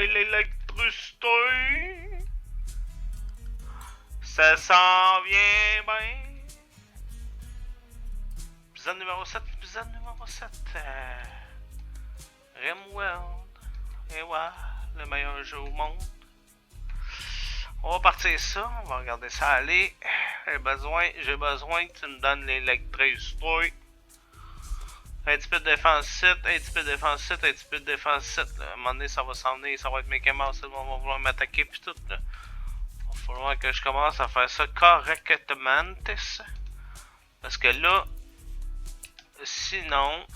l'électricité. Ça s'en vient bien. Épisode numéro 7, épisode numéro 7. Rimworld. Et voilà, le meilleur jeu au monde. On va partir ça, on va regarder ça aller. J'ai besoin que tu me donnes l'électricité. Un petit peu de défense site, un petit peu de défense site, un petit peu de défense site. Là. À un moment donné, ça va s'en venir, ça va être Mickey Mouse, ils vont vouloir m'attaquer pis tout. Là. Il va falloir que je commence à faire ça correctement. Parce que là, sinon,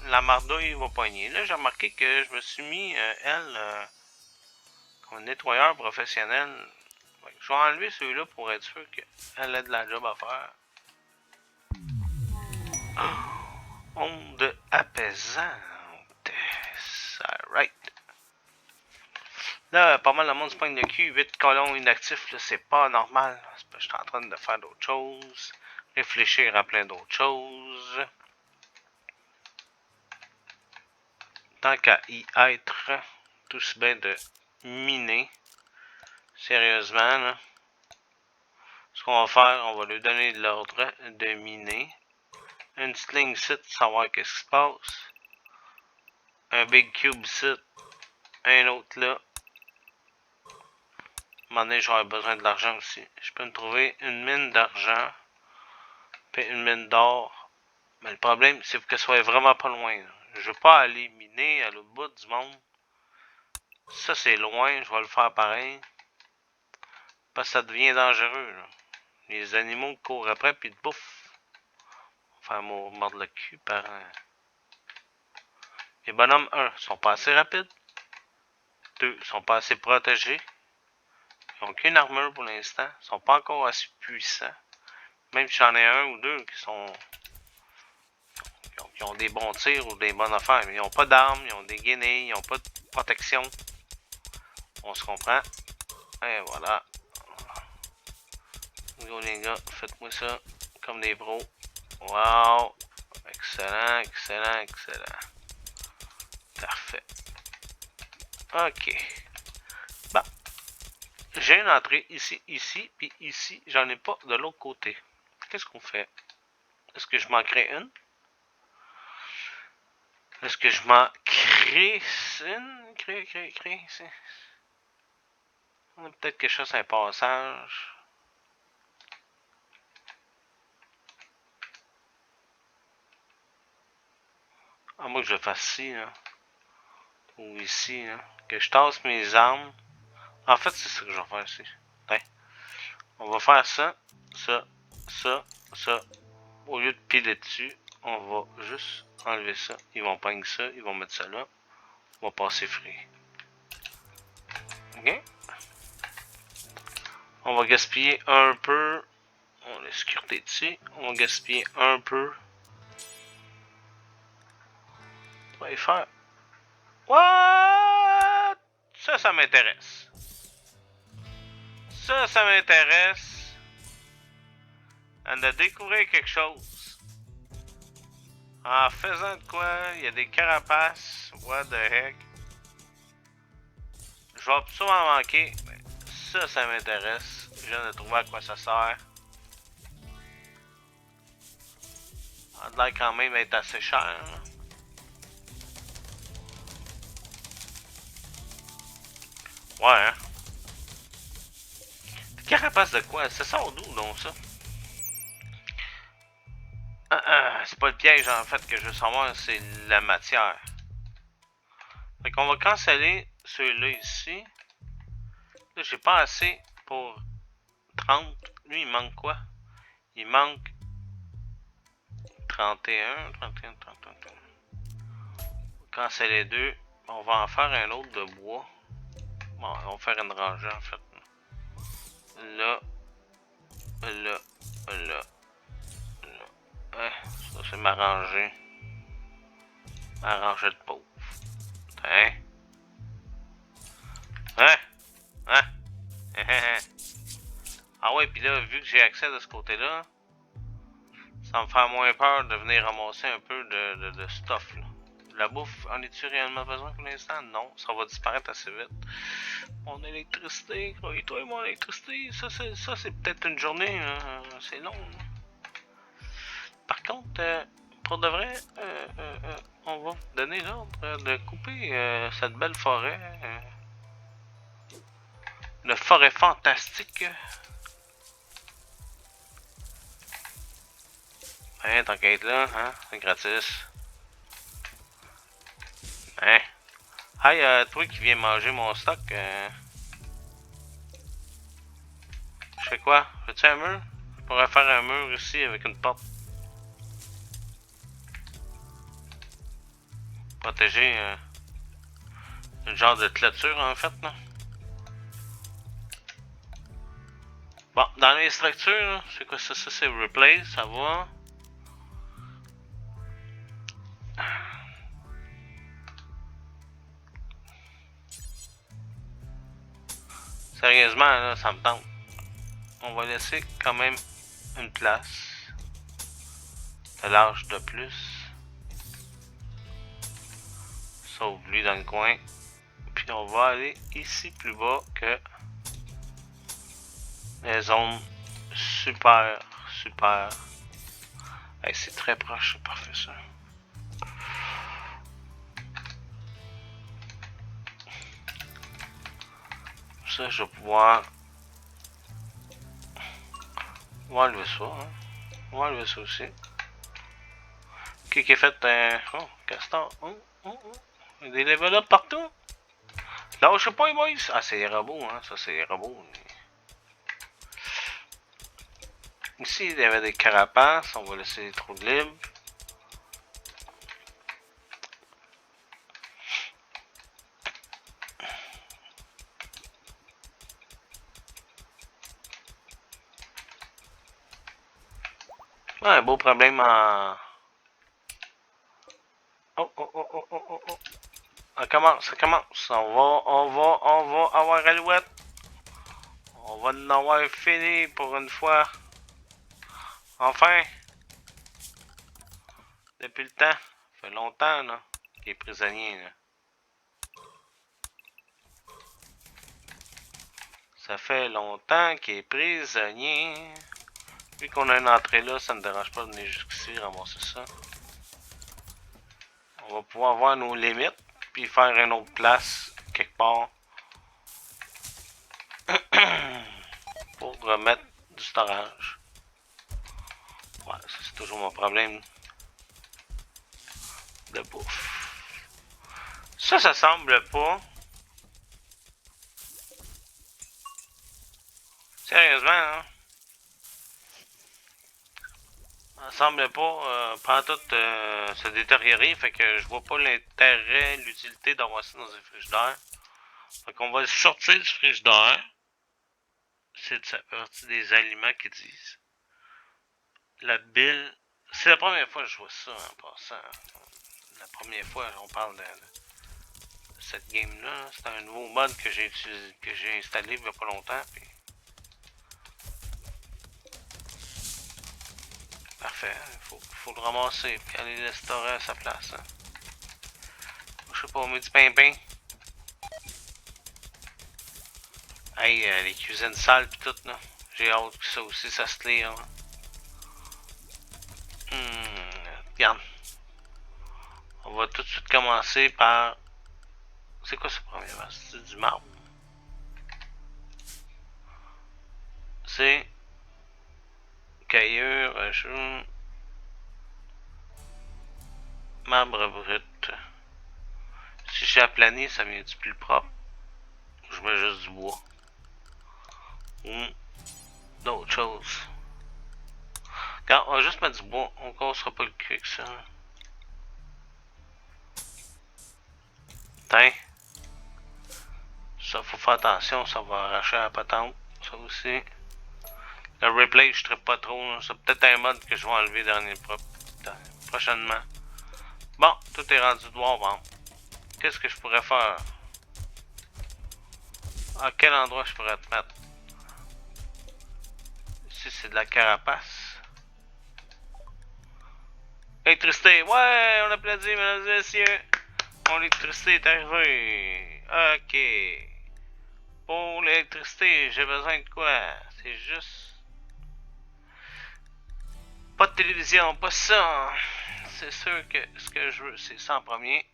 la mardouille va pogner. Là, j'ai remarqué que je me suis mis, comme nettoyeur professionnel. Je vais enlever celui-là pour être sûr qu'elle ait de la job à faire. Onde apaisante. Alright. Là, pas mal de monde se pogne le cul. 8 colons inactifs, là, c'est pas normal. C'est parce que je suis en train de faire d'autres choses. Réfléchir à plein d'autres choses. Tant qu'à y être, tout se bien de miner. Sérieusement, là. Ce qu'on va faire, on va lui donner l'ordre de miner. Une petite ligne site, savoir qu'est-ce qui se passe. Un big cube site. Un autre là. À un moment donné, j'aurai besoin de l'argent aussi. Je peux me trouver une mine d'argent. Puis une mine d'or. Mais le problème, c'est que ce soit vraiment pas loin. Là. Je veux pas aller miner à l'autre bout du monde. Ça, c'est loin. Je vais le faire pareil. Parce que ça devient dangereux. Là. Les animaux courent après puis te bouffent. Faire mordre le cul par... Les bonhommes, 1, sont pas assez rapides. 2, sont pas assez protégés. Ils n'ont aucune armure pour l'instant. Ils sont pas encore assez puissants. Même si j'en ai un ou deux qui sont... Qui ont des bons tirs ou des bonnes affaires. Mais ils n'ont pas d'armes, ils ont des guenilles, ils n'ont pas de protection. On se comprend. Et voilà. Go les gars, faites-moi ça comme des pros. Wow! Excellent, excellent, excellent. Parfait. Ok. Bon. J'ai une entrée ici, ici, puis ici. J'en ai pas de l'autre côté. Qu'est-ce qu'on fait? Est-ce que je m'en crée une? Est-ce que je m'en crée une? Crée. On a peut-être quelque chose à un passage. À moins que je le fasse ici, là. Ou ici, là. Que je tasse mes armes. En fait, c'est ça que je vais faire ici. Tiens. On va faire ça. Ça. Au lieu de piler dessus, on va juste enlever ça. Ils vont pogner ça. Ils vont mettre ça là. On va passer free. Ok? On va gaspiller un peu. On va sécurité dessus. On va gaspiller un peu. On va y faire. What? Ça m'intéresse. Ça m'intéresse. On a découvert quelque chose. En faisant de quoi? Il y a des carapaces. What the heck? Je vais absolument manquer. Ça m'intéresse. Je viens de trouver à quoi ça sert. Ça a l'air quand même être assez cher. Là. Ouais, hein? Carapace de quoi? Ça sort d'où, donc, ça? C'est pas le piège, en fait, que je veux savoir, c'est la matière. Fait qu'on va canceller celui-là ici. Là, j'ai pas assez pour 30. Lui, il manque quoi? Il manque 31. On va canceller 2. On va en faire un autre de bois. Bon, on va faire une rangée, en fait. Là. Ça, c'est ma rangée. Ma rangée de pauvres. Hein? Ah ouais, puis là, vu que j'ai accès de ce côté-là, ça me fait moins peur de venir ramasser un peu de stuff, là. La bouffe, en es-tu réellement besoin pour l'instant? Non, ça va disparaître assez vite. Mon électricité, croyez-toi, mon électricité, ça c'est peut-être une journée, c'est long. Par contre, pour de vrai, on va vous donner l'ordre de couper cette belle forêt. Une forêt fantastique. Hein, tant qu'à être là, hein, c'est gratis. Hein. Hey, toi qui viens manger mon stock, je fais quoi? Fais-tu un mur? Je pourrais faire un mur ici avec une porte. Protéger une genre de clôture en fait, là. Bon, dans les structures, c'est quoi ça? Ça c'est replace, ça va. Sérieusement, là, ça me tente. On va laisser quand même une place. De l'âge de plus. Sauf lui dans le coin. Puis on va aller ici plus bas que les zones super. Hey, c'est très proche, c'est parfait ça. Ça, je vais pouvoir. On va enlever ça, hein. On va enlever ça aussi. Qui est fait un. Oh, castor. Il y a des level up partout. Là, je sais pas, les boys. Ah, c'est les robots, hein. Ça, c'est les robots. Ici, il y avait des carapaces. On va laisser les trous de libre. Ouais, un beau problème en. Oh. Ça commence. On va avoir Alouette. On va en avoir fini pour une fois. Enfin. Depuis le temps. Ça fait longtemps, là. Qu'il est prisonnier, là. Ça fait longtemps qu'il est prisonnier. Vu qu'on a une entrée là, ça ne me dérange pas de venir jusqu'ici ramasser ça. On va pouvoir voir nos limites. Puis faire une autre place quelque part. Pour remettre du storage. Ouais, ça c'est toujours mon problème de bouffe. Ça semble pas. Sérieusement, hein? Ça semble pas pantoute se détériorer, fait que je vois pas l'intérêt, l'utilité d'avoir ça dans un frigidaire. Fait qu'on va sortir du frigidaire. C'est ça partie des aliments qu'ils disent. La bile. C'est la première fois que je vois ça en passant. La première fois on parle de cette game-là. C'est un nouveau mode que j'ai utilisé, que j'ai installé il y a pas longtemps. Puis... Parfait, faut le ramasser puis aller le restaurer à sa place. Hein. Je sais pas, on met du pain. Hey, les cuisines sales pis tout, là. J'ai hâte que ça aussi, ça se clear. Regarde. On va tout de suite commencer par... C'est quoi ce premier vase? C'est du marbre. C'est... Caillure, marbre brut. Si j'ai aplani, ça vient du plus propre. Je mets juste du bois. Ou d'autres choses. Quand on va juste mettre du bois, on cassera pas le cul avec ça. Tiens. Ça, faut faire attention, ça va arracher la patente. Ça aussi. Le replay, je ne pas trop. C'est peut-être un mode que je vais enlever prochainement. Bon, tout est rendu noir, bon. Qu'est-ce que je pourrais faire? À quel endroit je pourrais te mettre? Ici, c'est de la carapace. Électricité. Ouais, on applaudit, mesdames et messieurs. Mon électricité est arrivée. Ok. Pour l'électricité, j'ai besoin de quoi? C'est juste... Pas de télévision, pas ça. C'est sûr que ce que je veux, c'est ça en premier.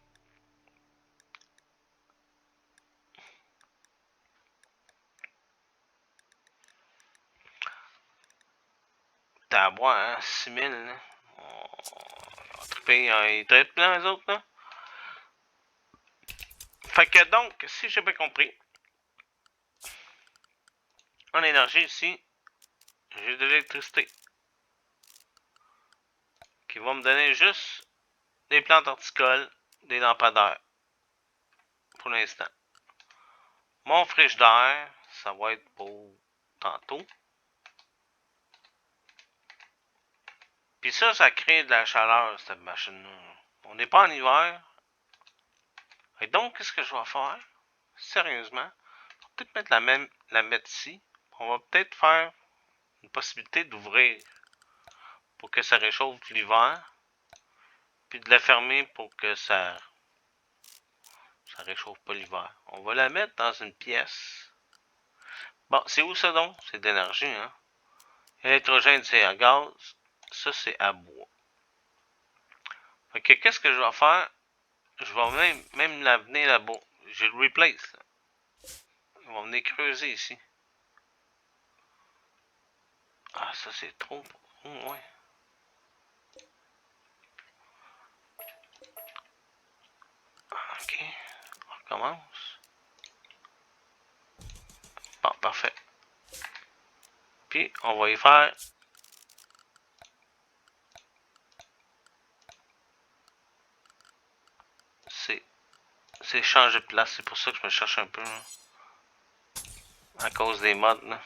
T'as à boire, hein? 6000, là. On va triper, ils trippent, là, les autres, là. Fait que donc, si j'ai bien compris, en énergie ici, j'ai de l'électricité. Qui va me donner juste des plantes horticoles, des lampadaires. Pour l'instant. Mon frigidaire, ça va être pour tantôt. Puis ça crée de la chaleur, cette machine-là. On n'est pas en hiver. Et donc, qu'est-ce que je vais faire? Sérieusement, on va peut-être mettre la mettre ici. On va peut-être faire une possibilité d'ouvrir pour que ça réchauffe l'hiver. Puis de la fermer pour que ça réchauffe pas l'hiver. On va la mettre dans une pièce. Bon, c'est où ça donc? C'est d'énergie, hein? L'électrogène, c'est à gaz. Ça, c'est à bois. Fait que qu'est-ce que je vais faire? Je vais même la venir là-bas. J'ai le replace. Là. Ils vont venir creuser ici. Ah, ça c'est trop. Oh, ouais. Ok. On recommence. Bon, parfait. Puis, on va y faire. C'est changer de place. C'est pour ça que je me cherche un peu. Là. À cause des mods. Là.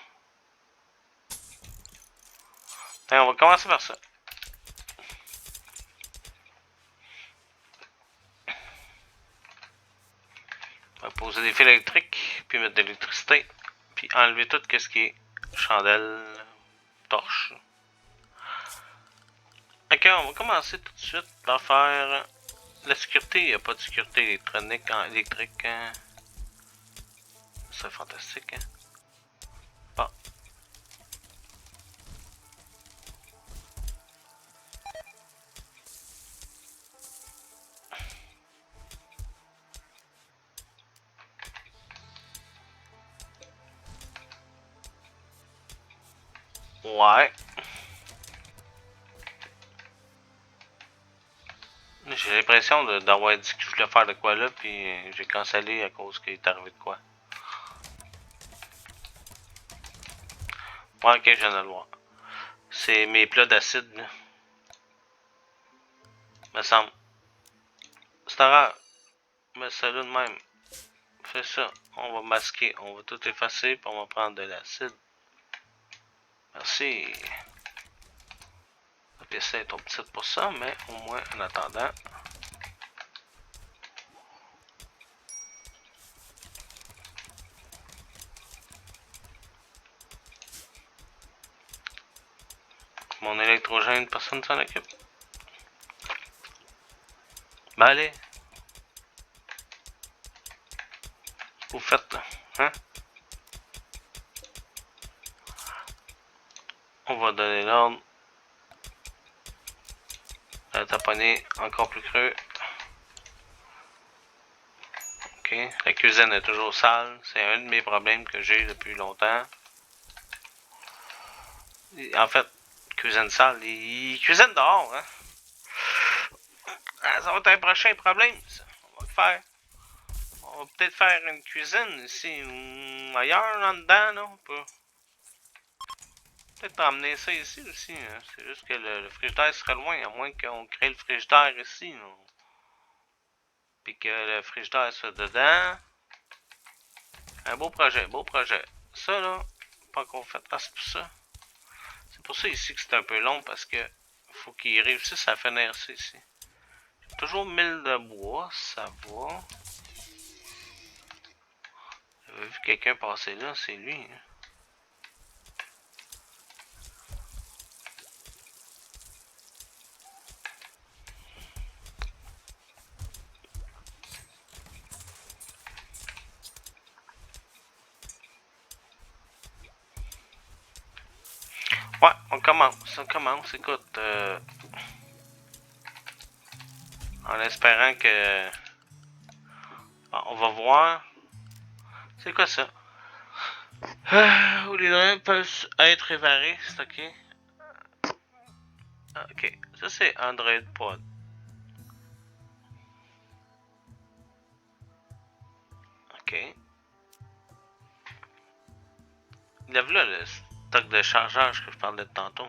Allez, on va commencer par ça. On va poser des fils électriques. Puis mettre de l'électricité. Puis enlever tout ce qui est chandelle, torche. Ok, on va commencer tout de suite par faire la sécurité. Il n'y a pas de sécurité électronique, électrique. Hein. C'est fantastique. Hein. Bon. Ouais. J'ai l'impression d'avoir dit que je voulais faire de quoi là, puis j'ai cancellé à cause qu'il est arrivé de quoi. Ouais, ok, je viens de le voir. C'est mes plats d'acide, là. Me semble. C'est rare. Mais ça là de même. Fais ça. On va masquer. On va tout effacer, puis on va prendre de l'acide. Merci. La pièce est trop petite pour ça, mais au moins en attendant. Mon électrogène, personne s'en occupe. Ben allez. Vous faites là. Hein? On va donner l'ordre. La taponner encore plus creux. Ok. La cuisine est toujours sale. C'est un de mes problèmes que j'ai depuis longtemps. En fait, cuisine sale, ils cuisinent dehors, hein. Ah, ça va être un prochain problème, ça. On va le faire. On va peut-être faire une cuisine ici ou ailleurs, là dedans, là. On peut peut-être ramener ça ici aussi. Hein. C'est juste que le frigidaire serait loin, à moins qu'on crée le frigidaire ici. Là. Puis que le frigidaire soit dedans. Un beau projet, beau projet. Ça, là, pas qu'on fait. Ah, c'est pour ça. C'est pour ça ici que c'est un peu long parce que faut qu'il réussisse à finir ça ici. J'ai toujours 1000 de bois, ça va. J'avais vu quelqu'un passer là, c'est lui. Hein. Ouais, on commence, écoute. En espérant que... Bon, on va voir. C'est quoi ça? Où les données peuvent être évarées, c'est ok. Ah, ok, ça c'est Android Pod. Ok. Lève là le stock de chargeurs que je parlais de tantôt.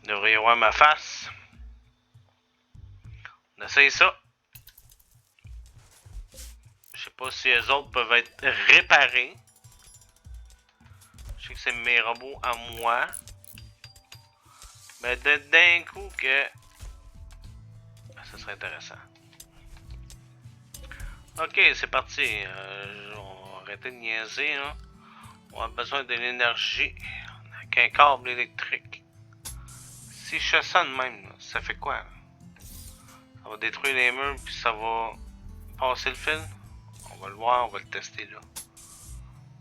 Vous devriez voir ma face. On essaye ça. Je sais pas si les autres peuvent être réparés. Je sais que c'est mes robots à moi. Mais d'un coup que... Ça serait intéressant. Ok, c'est parti. On va arrêter de niaiser. Hein. On a besoin de l'énergie. Avec un câble électrique. Si je fais ça de même, ça fait quoi? Ça va détruire les murs puis ça va passer le fil? On va le voir, on va le tester là.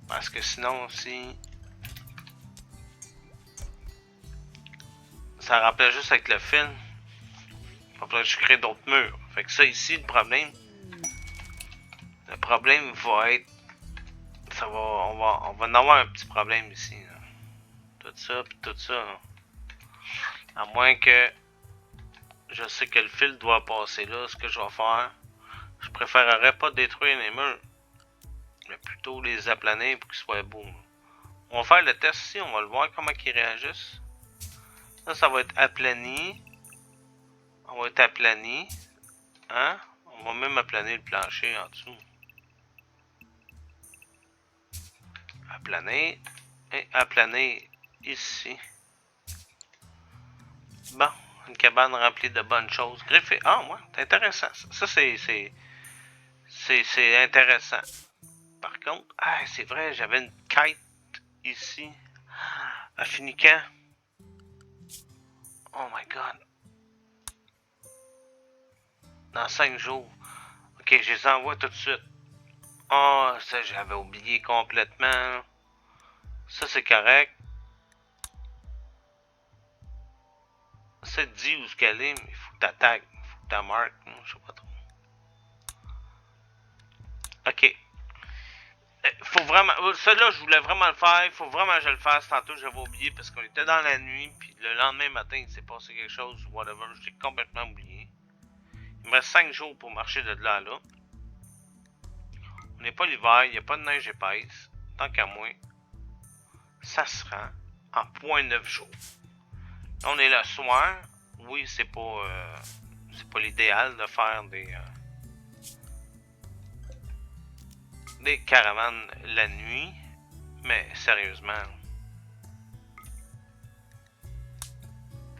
Parce que sinon, si... Ça rappelle juste avec le fil. Il va falloir que je crée d'autres murs. Fait que ça ici, le problème... Le problème va être... Ça va... On va en avoir un petit problème ici. Là. Tout ça, puis tout ça. Là. À moins que... Je sais que le fil doit passer là. Ce que je vais faire... Je préférerais pas détruire les murs. Mais plutôt les aplanir pour qu'ils soient beaux. On va faire le test ici. On va le voir comment ils réagissent. Ça va être aplani. On va être aplani. Hein? On va même aplanir le plancher en dessous. Aplanir. Et aplanir ici. Bon. Une cabane remplie de bonnes choses. Griffé. Ah, ouais. C'est intéressant. Ça, c'est intéressant. Par contre, ah, c'est vrai, j'avais une quête ici. À fini quand? Oh my god. Dans 5 jours. Ok, je les envoie tout de suite. Oh, ça, j'avais oublié complètement. Ça, c'est correct. Ça te dit où ce qu'elle est, mais il faut que t'attaques. Il faut que t'as marques. Je sais pas trop. Ok. Faut vraiment. Celui-là, je voulais vraiment le faire. Il faut vraiment que je le fasse. Tantôt, j'avais oublié parce qu'on était dans la nuit. Puis le lendemain matin, il s'est passé quelque chose ou whatever. J'ai complètement oublié. Il me reste 5 jours pour marcher de là à là. On n'est pas l'hiver. Il n'y a pas de neige épaisse. Tant qu'à moi, ça se rend en 0.9 jours. Là, on est le soir. Oui, c'est pas l'idéal de faire des caravanes la nuit. Mais sérieusement,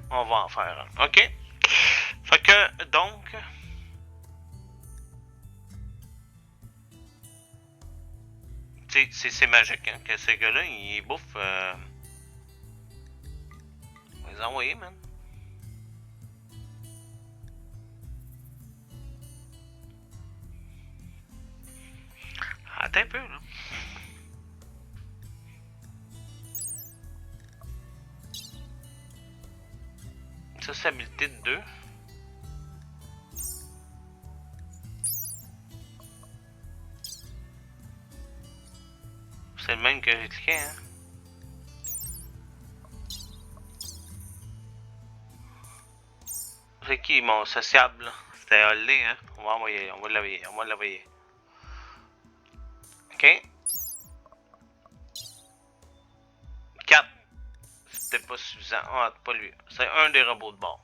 on va en faire un. OK? Fait que, donc... C'est magique, hein, que ces gars-là, ils bouffent... On va les envoyer, man. Attends un peu, là. Ça, c'est habilité de 2. C'est le même que j'ai cliqué, hein. C'est qui mon sociable, là? C'était Hollé, hein. On va envoyer, on va l'envoyer. OK? 4. C'était pas suffisant. Ah, pas lui. C'est un des robots de bord.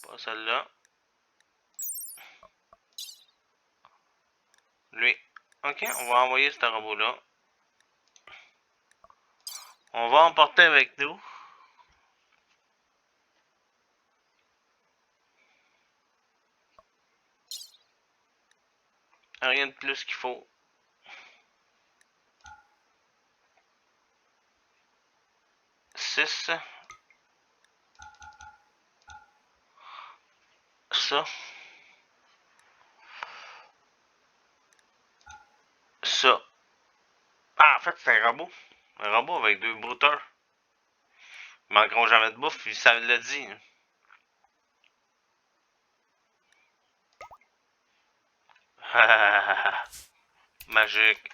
Pas celle-là. Lui. OK, on va envoyer ce robot-là. On va emporter avec nous. Rien de plus qu'il faut. Ça. Ça. Ah, en fait, c'est un robot. Un robot avec 2 brouteurs. Ils manqueront jamais de bouffe, puis ça l'a dit. Magique.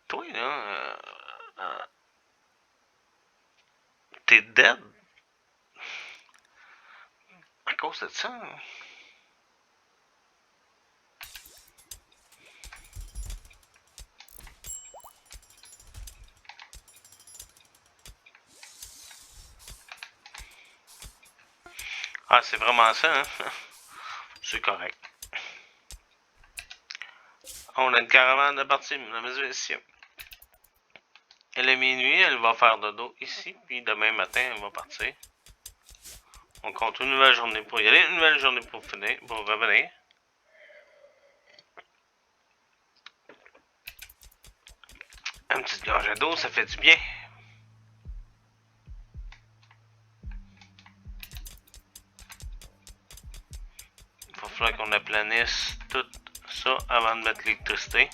Toi, là, t'es dead? À cause de ça? Ah, c'est vraiment ça, hein? C'est correct. On a une caravane de partie, mesdames et messieurs. Elle est minuit, elle va faire dodo ici, puis demain matin, elle va partir. On compte une nouvelle journée pour y aller, une nouvelle journée pour finir, pour revenir. Une petite gorgée d'eau, ça fait du bien. Il va falloir qu'on aplanisse tout ça avant de mettre l'électricité.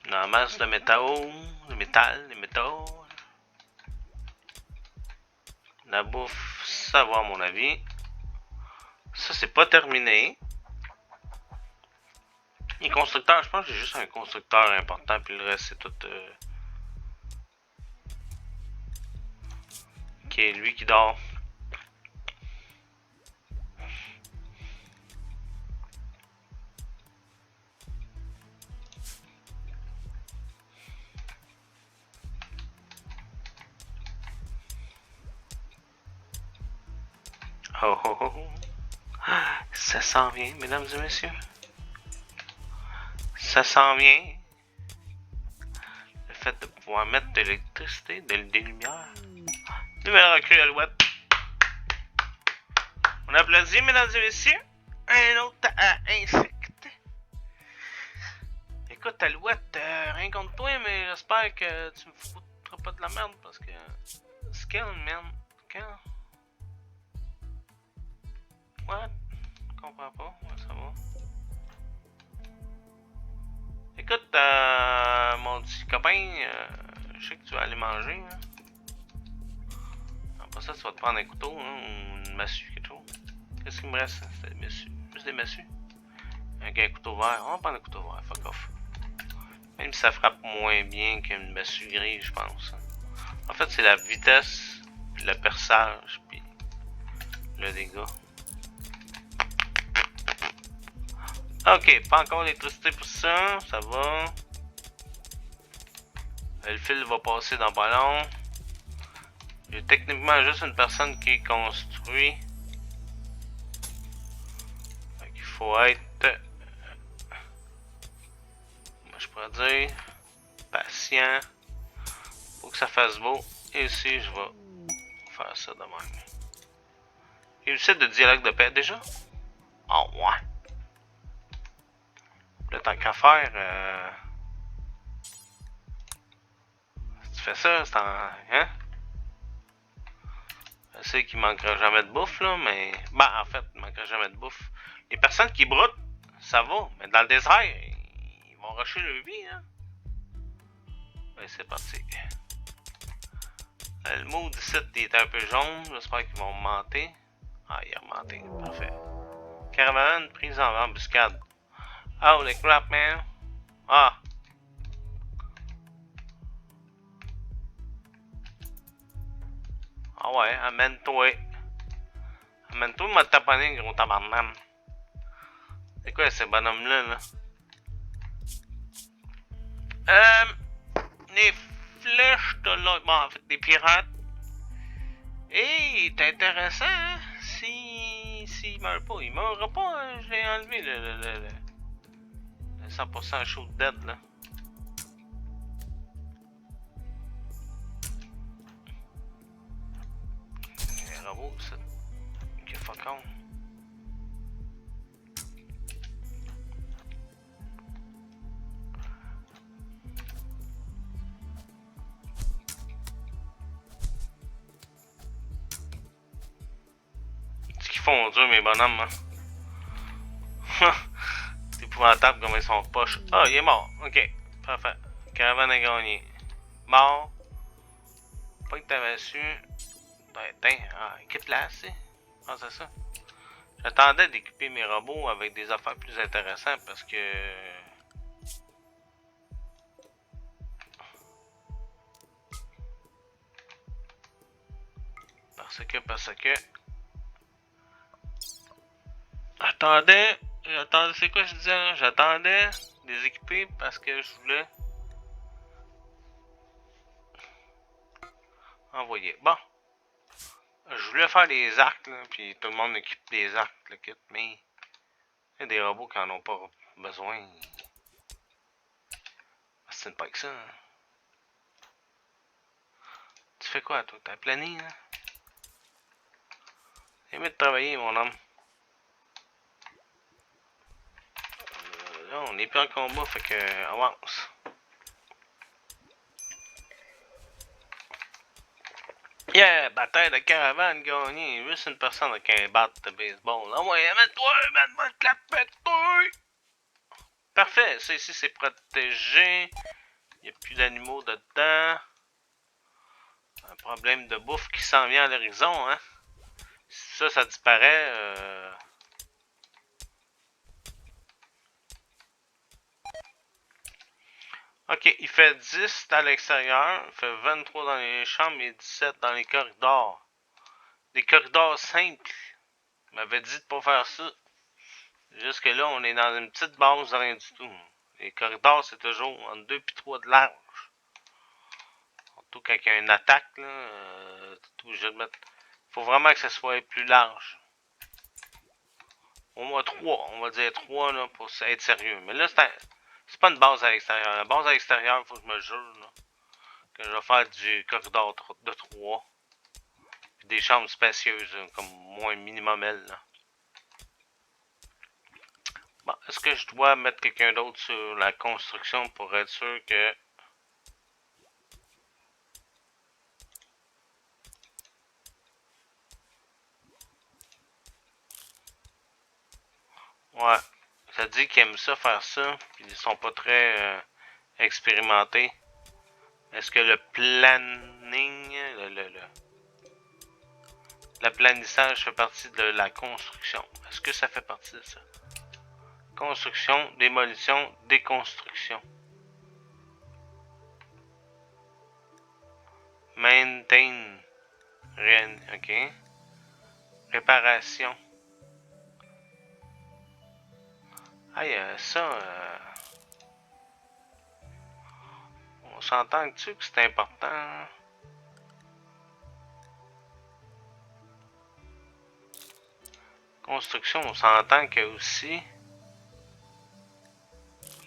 On a masse de métal, des métaux. La bouffe, ça va à mon avis. Ça, c'est pas terminé. Les constructeurs, je pense que j'ai juste un constructeur important, puis le reste, c'est tout... Ok, lui qui dort. Oh oh oh. Ça s'en vient, mesdames et messieurs. Ça s'en vient. Le fait de pouvoir mettre de l'électricité, des lumières. Nouvelle recrue Alouette. On applaudit, mesdames et messieurs. Un autre insecte. Écoute, Alouette, rien contre toi, mais j'espère que tu me foutras pas de la merde parce que. Skill, man. Skill. What? Je comprends pas. Ouais, ça va. Écoute, mon petit copain, je sais que tu vas aller manger. Hein. Après ça, tu vas te prendre un couteau hein, ou une massue, quelque chose. Qu'est-ce qu'il me reste? C'est des massues. Juste des massues. Avec un couteau vert. On va prendre un couteau vert, fuck off. Même si ça frappe moins bien qu'une massue grise, je pense. En fait, c'est la vitesse, puis le perçage, puis le dégât. Ok, pas encore d'électricité pour ça, ça va. Le fil va passer dans pas long. Il y a techniquement juste une personne qui construit. Fait qu'il faut être... Moi je pourrais dire... patient. Faut que ça fasse beau. Et ici, je vais faire ça de même. Il y a le site de dialogue de paix déjà? Oh ouais. Le tant qu'à faire, si tu fais ça, c'est en... Hein? Je sais qu'il manquera jamais de bouffe, là, mais... Ben, en fait, il manquera jamais de bouffe. Les personnes qui broutent, ça va, mais dans le désert, ils vont rusher leur vie, hein? Ben, c'est parti. Le mood ici, il est un peu jaune, j'espère qu'ils vont monter. Ah, il a remonté, parfait. Caravane prise en embuscade. Holy crap, man. Ah. Ah ouais, amène-toi. Amène-toi, m'a taponné, gros tabarnak. C'est quoi ces bonhommes-là, là? Les flèches de l'autre. Bon, en fait, des pirates. Hey, c'est intéressant, hein? S'il meurt pas, il meurra pas, hein? Je l'ai enlevé, le 100% chaud de dead, là. robots, ça. Ok, fuck on. Ce qu'ils font dur, mes bonhommes, hein. C'est épouvantable comme ils sont poches. Ah, il est mort. Ok, parfait. Caravane a gagné. Mort. Pas que t'avais su. Ben, équipe là, c'est. Ah, c'est ça. J'attendais d'équiper mes robots avec des affaires plus intéressantes parce que. Parce que. J'attendais. C'est quoi je disais là? J'attendais des équipés parce que je voulais. Envoyer. Bon. Je voulais faire des arcs, là, puis tout le monde équipe des arcs, le kit, mais. Il y a des robots qui en ont pas besoin. C'est pas que ça. Hein. Tu fais quoi, toi? T'as plané, là? J'ai aimé de travailler, mon homme. Là, on n'est plus en combat, fait que avance. Yeah, bataille de caravane gagnée. Juste une personne avec un bat de baseball. Ah ouais, amène-toi, amène-moi le clapette-toi! Parfait, ça ici c'est protégé. Il n'y a plus d'animaux dedans. Un problème de bouffe qui s'en vient à l'horizon, hein. Si ça disparaît, Ok, il fait 10 à l'extérieur, il fait 23 dans les chambres et 17 dans les corridors. Des corridors simples. Il m'avait dit de pas faire ça. Jusque là, on est dans une petite base de rien du tout. Les corridors, c'est toujours entre 2 et 3 de large. Surtout quand il y a une attaque, là, t'es obligé de mettre. Faut vraiment que ça soit plus large. Au moins 3, on va dire 3 là, pour être sérieux. Mais là, c'est pas une base à l'extérieur. La base à l'extérieur, il faut que je me jure là, que je vais faire du corridor de 3. Puis des chambres spacieuses, là, comme moins minimum L. Là. Bon, est-ce que je dois mettre quelqu'un d'autre sur la construction pour être sûr que. Ouais. Ça dit qu'ils aiment ça faire ça, puis ils sont pas très expérimentés. Est-ce que le planning, l'aplanissage fait partie de la construction? Est-ce que ça fait partie de ça? Construction, démolition, déconstruction. Maintain. Ok. Réparation. Ah, ça. On s'entend que c'est important. Construction, on s'entend que aussi.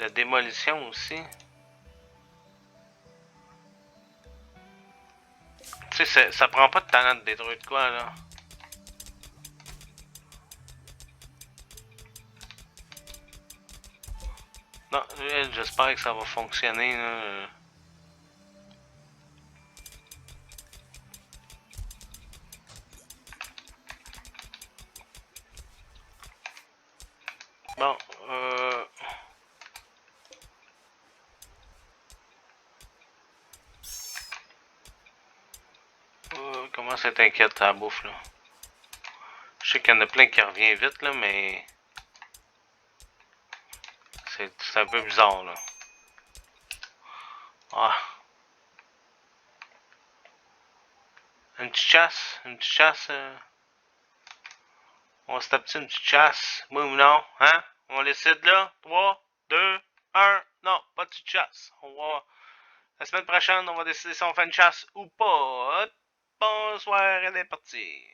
La démolition aussi. Tu sais, ça prend pas de talent de détruire de quoi, là. Non, j'espère que ça va fonctionner, là. Bon, comment ça t'inquiète la bouffe, là? Je sais qu'il y en a plein qui revient vite, là, mais... C'est un peu bizarre, là. Ah. Une petite chasse? Une petite chasse? On se tape-tu une petite chasse? Oui ou non? Hein? On décide là? 3, 2, 1. Non, pas de petite chasse. La semaine prochaine, on va décider si on fait une chasse ou pas. Bonsoir, elle est partie.